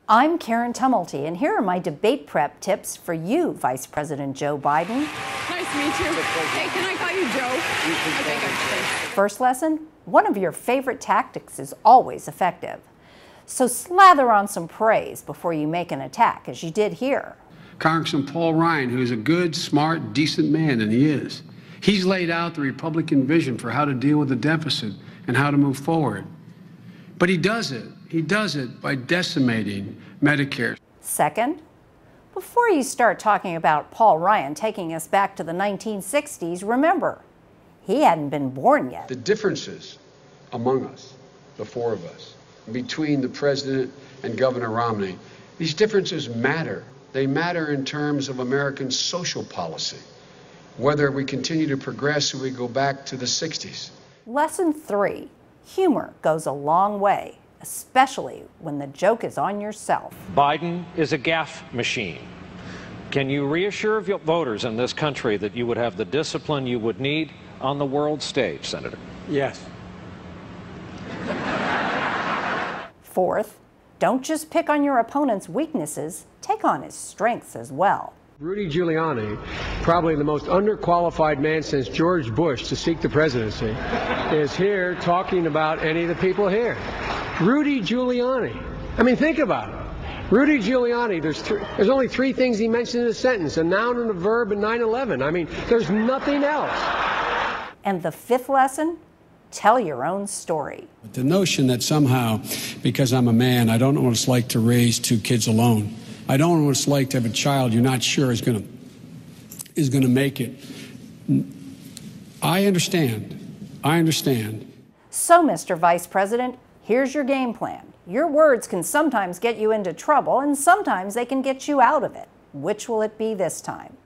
I'm Karen Tumulty, and here are my debate prep tips for you, Vice President Joe Biden. Nice to meet you. Hey, can I call you Joe? Okay, good. First lesson, one of your favorite tactics is always effective. So slather on some praise before you make an attack, as you did here. Congressman Paul Ryan, who is a good, smart, decent man, and he is. He's laid out the Republican vision for how to deal with the deficit and how to move forward. But he does it by decimating Medicare. Second, before you start talking about Paul Ryan taking us back to the 1960s, remember, he hadn't been born yet. The differences among us, the four of us, between the president and Governor Romney, these differences matter. They matter in terms of American social policy, whether we continue to progress or we go back to the 60s. Lesson 3, humor goes a long way, especially when the joke is on yourself. Biden is a gaffe machine. Can you reassure voters in this country that you would have the discipline you would need on the world stage, Senator? Yes. Fourth, don't just pick on your opponent's weaknesses, take on his strengths as well. Rudy Giuliani, probably the most underqualified man since George Bush to seek the presidency, is here talking about any of the people here. Rudy Giuliani. I mean, think about it. Rudy Giuliani, there's only 3 things he mentioned in a sentence, a noun and a verb and 9/11. I mean, there's nothing else. And the 5th lesson, tell your own story. The notion that somehow, because I'm a man, I don't know what it's like to raise 2 kids alone. I don't know what it's like to have a child you're not sure is going to make it. I understand. So, Mr. Vice President, here's your game plan. Your words can sometimes get you into trouble, and sometimes they can get you out of it. Which will it be this time?